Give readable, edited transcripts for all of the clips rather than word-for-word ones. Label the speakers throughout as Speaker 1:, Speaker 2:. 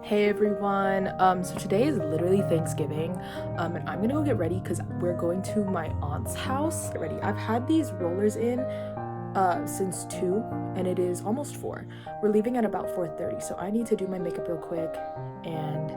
Speaker 1: Hey everyone, so today is literally Thanksgiving, and I'm gonna go get ready because we're going to my aunt's house. Get ready. I've had these rollers in since 2 and it is almost 4. We're leaving at about 4:30, so I need to do my makeup real quick and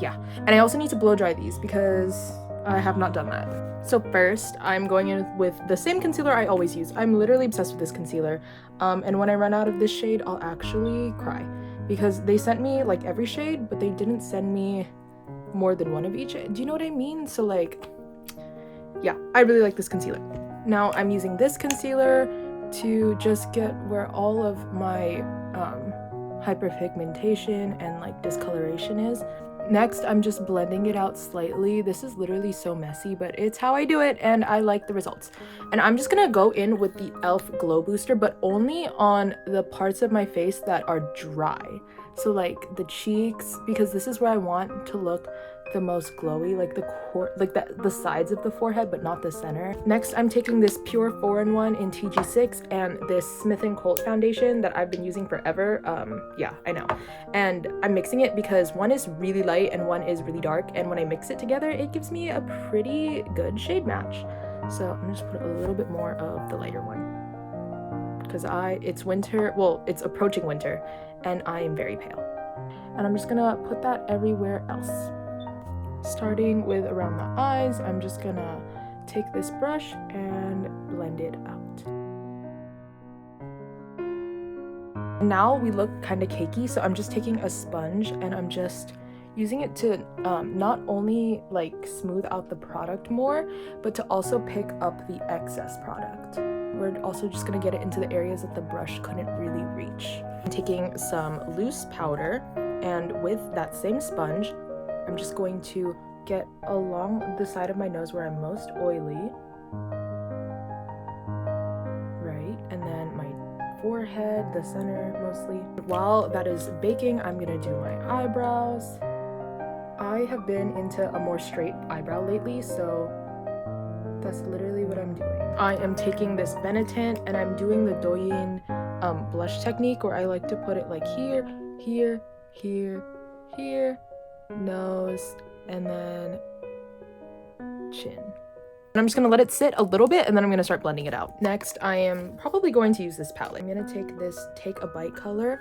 Speaker 1: yeah. And I also need to blow dry these because I have not done that. So first, I'm going in with the same concealer I always use. I'm literally obsessed with this concealer, and when I run out of this shade, I'll actually cry because they sent me like every shade, but they didn't send me more than one of each. Do you know what I mean? So like, yeah, I really like this concealer. Now I'm using this concealer to just get where all of my hyperpigmentation and like discoloration is. Next, I'm just blending it out slightly. This is literally so messy, but it's how I do it and I like the results. And I'm just gonna go in with the e.l.f. Glow Booster, but only on the parts of my face that are dry. So like the cheeks, because this is where I want to look the most glowy, like the sides of the forehead, but not the center. Next, I'm taking this Pure 4-in-1 in TG6 and this Smith & Colt foundation that I've been using forever. Yeah, I know. And I'm mixing it because one is really light and one is really dark, and when I mix it together, it gives me a pretty good shade match. So I'm just put a little bit more of the lighter one because it's winter, well, it's approaching winter, and I am very pale. And I'm just gonna put that everywhere else. Starting with around the eyes, I'm just gonna take this brush and blend it out. Now we look kind of cakey, so I'm just taking a sponge and I'm just using it to not only like smooth out the product more, but to also pick up the excess product. We're also just gonna get it into the areas that the brush couldn't really reach. I'm taking some loose powder, and with that same sponge, I'm just going to get along the side of my nose where I'm most oily. Right, and then my forehead, the center mostly. While that is baking, I'm gonna do my eyebrows. I have been into a more straight eyebrow lately, so that's literally what I'm doing. I am taking this Benetint and I'm doing the Douyin blush technique where I like to put it like here, here, here, here, nose, and then chin. And I'm just gonna let it sit a little bit and then I'm gonna start blending it out. Next, I am probably going to use this palette. I'm gonna take this Take a Bite color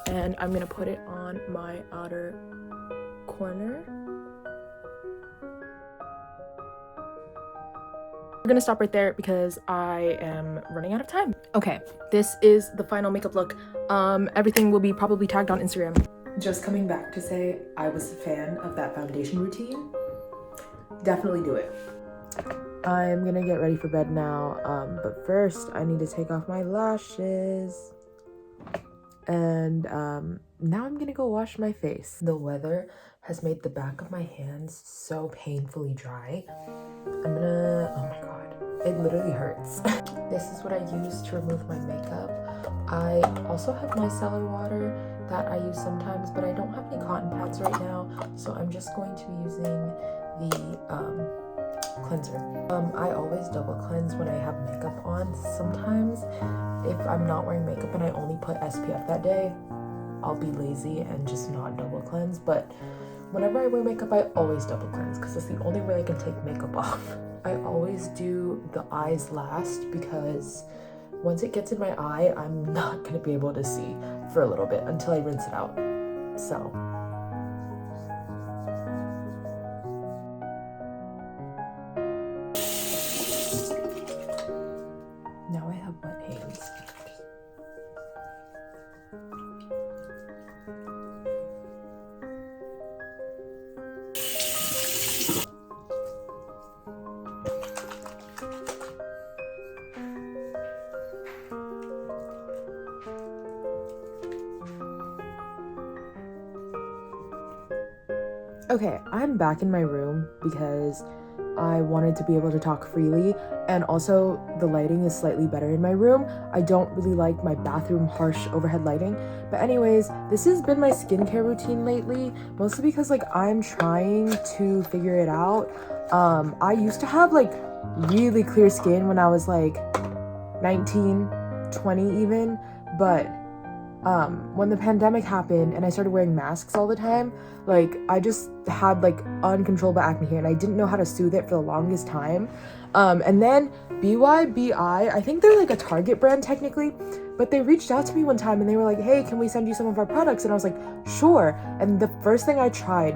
Speaker 1: and I'm gonna put it on my outer corner. We're gonna stop right there because I am running out of time. Okay, this is the final makeup look. Everything will be probably tagged on Instagram. Just coming back to say I was a fan of that foundation routine. Definitely do it. I'm gonna get ready for bed now, but first I need to take off my lashes. And now I'm gonna go wash my face. The weather has made the back of my hands so painfully dry. Oh my god, it literally hurts. This is what I use to remove my makeup. I also have micellar water that I use sometimes, but I don't have any cotton pads right now, so I'm just going to be using the cleanser. I always double cleanse when I have makeup on. Sometimes if I'm not wearing makeup and I only put SPF that day, I'll be lazy and just not double cleanse, but whenever I wear makeup, I always double cleanse because it's the only way I can take makeup off. I always do the eyes last because once it gets in my eye, I'm not gonna be able to see for a little bit until I rinse it out. So now I have wet hands. Okay, I'm back in my room because I wanted to be able to talk freely, and also the lighting is slightly better in my room. I don't really like my bathroom harsh overhead lighting. But anyways, this has been my skincare routine lately, mostly because like I'm trying to figure it out. I used to have like really clear skin when I was like 19, 20 even, but when the pandemic happened and I started wearing masks all the time, like I just had like uncontrollable acne here and I didn't know how to soothe it for the longest time. And then BYBI, I think they're like a Target brand technically, but they reached out to me one time and they were like, hey, can we send you some of our products? And I was like, sure. And the first thing I tried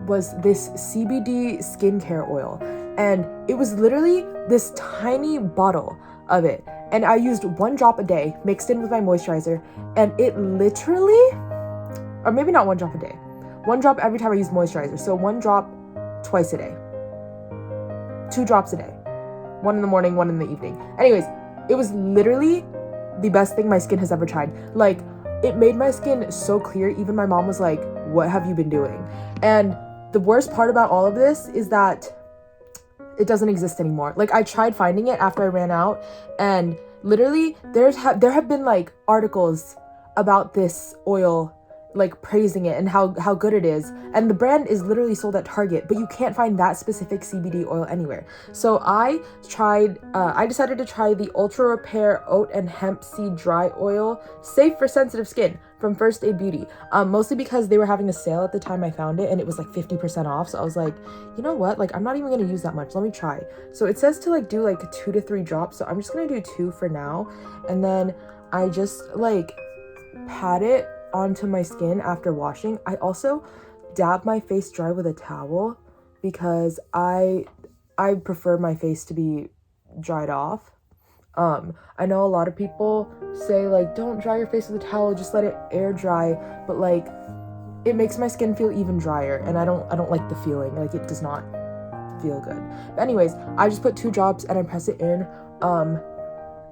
Speaker 1: was this CBD skincare oil. And it was literally this tiny bottle of it. And I used 1 drop a day mixed in with my moisturizer. And it literally, or maybe not 1 drop a day, 1 drop every time I use moisturizer. So 1 drop twice a day, 2 drops a day, 1 in the morning, 1 in the evening. Anyways, it was literally the best thing my skin has ever tried. Like, it made my skin so clear. Even my mom was like, what have you been doing? And the worst part about all of this is that it doesn't exist anymore. Like, I tried finding it after I ran out, and literally there have been like articles about this oil, like praising it and how good it is, and the brand is literally sold at Target, but you can't find that specific CBD oil anywhere. So I decided to try the Ultra Repair Oat and Hemp Seed Dry Oil, safe for sensitive skin, from First Aid Beauty, mostly because they were having a sale at the time I found it and it was like 50% off. So I was like, you know what, like I'm not even gonna use that much, let me try. So it says to like do like 2 to 3 drops, so I'm just gonna do 2 for now, and then I just like pat it onto my skin after washing. I also dab my face dry with a towel because I prefer my face to be dried off. I know a lot of people say like don't dry your face with a towel, just let it air dry, but like it makes my skin feel even drier and I don't like the feeling. Like, it does not feel good. But anyways, I just put 2 drops and I press it in.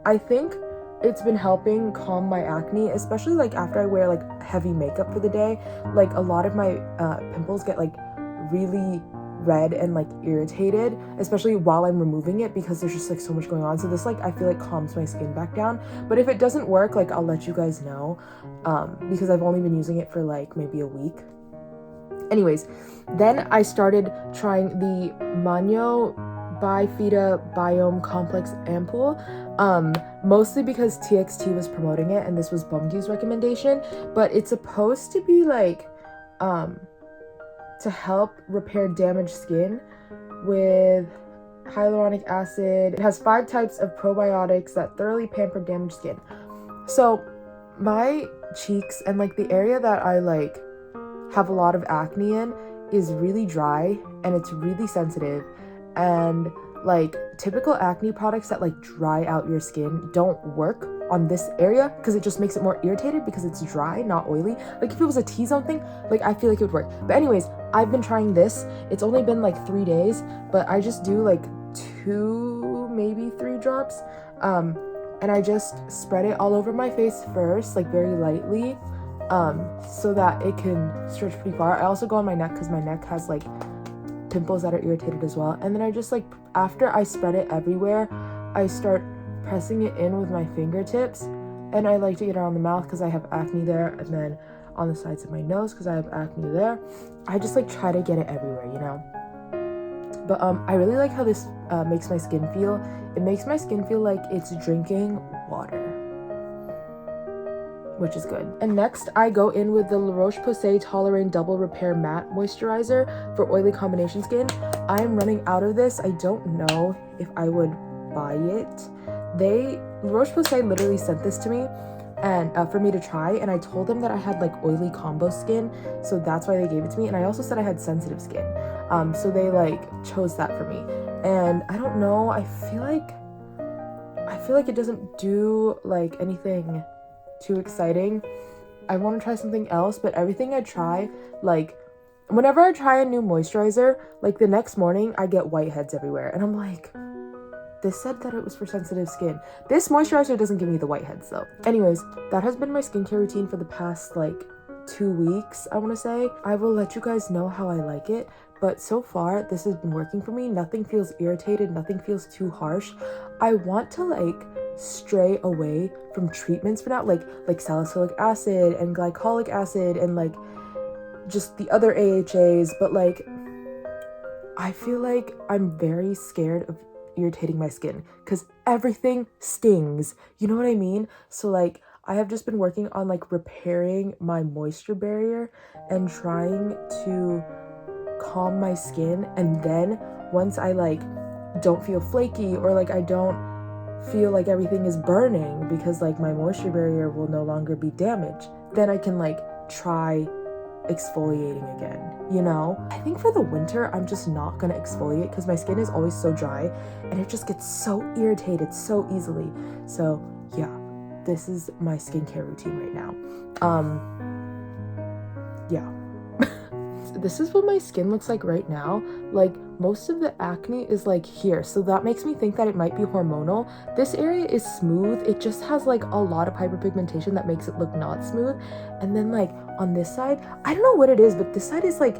Speaker 1: I think it's been helping calm my acne, especially like after I wear like heavy makeup for the day. Like, a lot of my pimples get like really red and like irritated, especially while I'm removing it, because there's just like so much going on. So this, like, I feel like calms my skin back down. But if it doesn't work, like, I'll let you guys know, because I've only been using it for like maybe a week. Anyways, then I started trying the Manyo Bifida Biome Complex Ampoule, mostly because TXT was promoting it and this was Bumgyu's recommendation. But it's supposed to be like to help repair damaged skin with hyaluronic acid. It has 5 types of probiotics that thoroughly pamper damaged skin. So my cheeks and like the area that I like have a lot of acne in is really dry and it's really sensitive, and like typical acne products that like dry out your skin don't work on this area because it just makes it more irritated because it's dry, not oily. Like, if it was a T-zone thing, like I feel like it would work. But anyways, I've been trying this. It's only been like 3 days, but I just do like 2, maybe 3 drops, and I just spread it all over my face first, like very lightly, so that it can stretch pretty far. I also go on my neck because my neck has like pimples that are irritated as well. And then I just like, after I spread it everywhere, I start pressing it in with my fingertips, and I like to get around the mouth because I have acne there, and then on the sides of my nose because I have acne there. I just like try to get it everywhere, you know. But I really like how this makes my skin feel. It makes my skin feel like it's drinking water, which is good. And next I go in with the La Roche-Posay Toleraine Double Repair Matte Moisturizer for oily combination skin. I am running out of this. I don't know if I would buy it. La Roche-Posay literally sent this to me and for me to try, and I told them that I had like oily combo skin, so that's why they gave it to me. And I also said I had sensitive skin, so they like chose that for me. And I don't know, I feel like it doesn't do like anything too exciting. I want to try something else, but everything I try, like whenever I try a new moisturizer, like the next morning I get whiteheads everywhere, and I'm like, this said that it was for sensitive skin. This moisturizer doesn't give me the whiteheads though. Anyways, that has been my skincare routine for the past like 2 weeks, I want to say. I will let you guys know how I like it, but so far this has been working for me. Nothing feels irritated, nothing feels too harsh. I want to like stray away from treatments for now, like salicylic acid and glycolic acid and like just the other AHAs, but like I feel like I'm very scared of irritating my skin because everything stings, you know what I mean? So like I have just been working on like repairing my moisture barrier and trying to calm my skin, and then once I like don't feel flaky or like I don't feel like everything is burning because like my moisture barrier will no longer be damaged, then I can like try exfoliating again, you know? I think for the winter I'm just not gonna exfoliate because my skin is always so dry and it just gets so irritated so easily. So yeah, this is my skincare routine right now. Yeah. This is what my skin looks like right now. Like most of the acne is like here, so that makes me think that it might be hormonal. This area is smooth, it just has like a lot of hyperpigmentation that makes it look not smooth. And then like on this side, I don't know what it is, but this side is like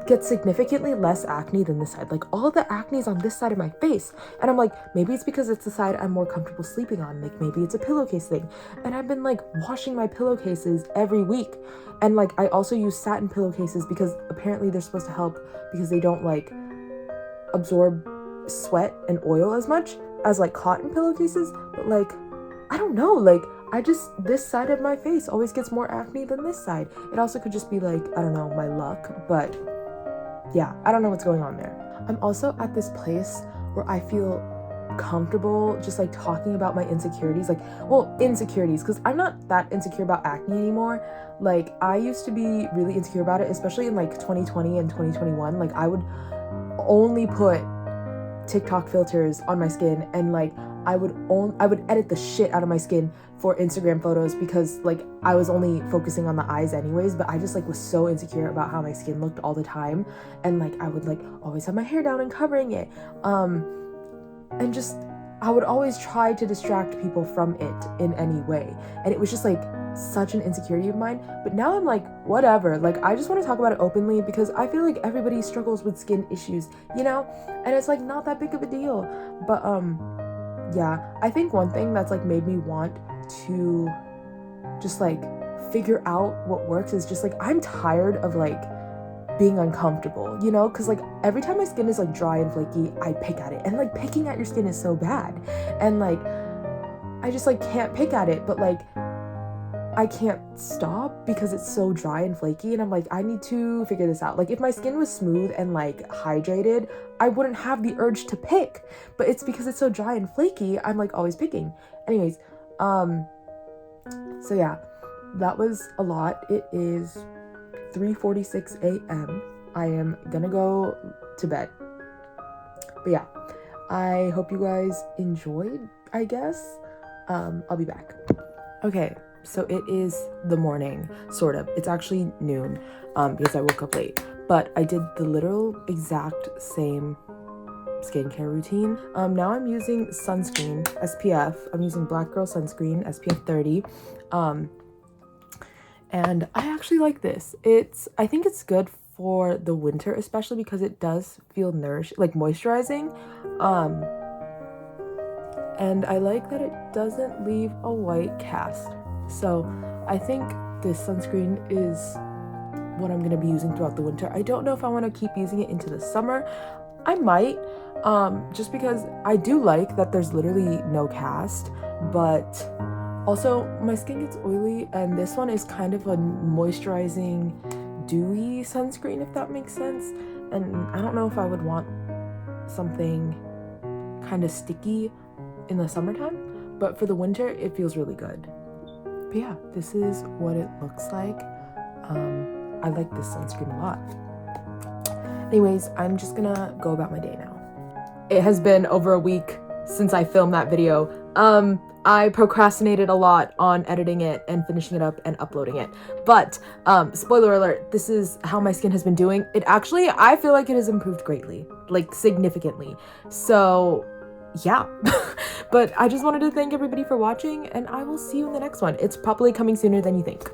Speaker 1: gets significantly less acne than this side. Like all the acne is on this side of my face, and I'm like, maybe it's because it's the side I'm more comfortable sleeping on. Like maybe it's a pillowcase thing, and I've been like washing my pillowcases every week. And like I also use satin pillowcases because apparently they're supposed to help because they don't like absorb sweat and oil as much as like cotton pillowcases. But like I don't know, like I just, this side of my face always gets more acne than this side. It also could just be like, I don't know, my luck, but yeah, I don't know what's going on there. I'm also at this place where I feel comfortable just like talking about my insecurities, like, well, insecurities, because I'm not that insecure about acne anymore. Like I used to be really insecure about it, especially in like 2020 and 2021. Like I would only put TikTok filters on my skin, and like I would edit the shit out of my skin for Instagram photos because like I was only focusing on the eyes anyways, but I just like was so insecure about how my skin looked all the time, and like I would like always have my hair down and covering it, and just I would always try to distract people from it in any way, and it was just like such an insecurity of mine. But now I'm like, whatever, like I just want to talk about it openly because I feel like everybody struggles with skin issues, you know, and it's like not that big of a deal. But yeah, I think one thing that's like made me want to just like figure out what works is just like I'm tired of like being uncomfortable, you know, because like every time my skin is like dry and flaky, I pick at it, and like picking at your skin is so bad, and like I just like can't pick at it, but like I can't stop because it's so dry and flaky, and I'm like, I need to figure this out. Like if my skin was smooth and like hydrated, I wouldn't have the urge to pick, but it's because it's so dry and flaky, I'm like always picking. Anyways, so yeah, that was a lot. It is 3:46 a.m. I am gonna go to bed. But yeah, I hope you guys enjoyed, I guess. I'll be back. Okay, so it is the morning, sort of. It's actually noon, because I woke up late. But I did the literal exact same skincare routine. Now I'm using sunscreen, SPF. I'm using Black Girl sunscreen, SPF 30. And I actually like this. I think it's good for the winter, especially because it does feel like moisturizing. And I like that it doesn't leave a white cast. So I think this sunscreen is what I'm gonna be using throughout the winter. I don't know if I want to keep using it into the summer. I might, just because I do like that there's literally no cast, but also my skin gets oily, and this one is kind of a moisturizing, dewy sunscreen, if that makes sense. And I don't know if I would want something kind of sticky in the summertime, but for the winter it feels really good. But yeah, this is what it looks like. I like this sunscreen a lot. Anyways, I'm just gonna go about my day now. It has been over a week since I filmed that video. I procrastinated a lot on editing it and finishing it up and uploading it. But spoiler alert, this is how my skin has been doing. It actually, I feel like it has improved greatly, like significantly. So yeah. But I just wanted to thank everybody for watching, and I will see you in the next one. It's probably coming sooner than you think.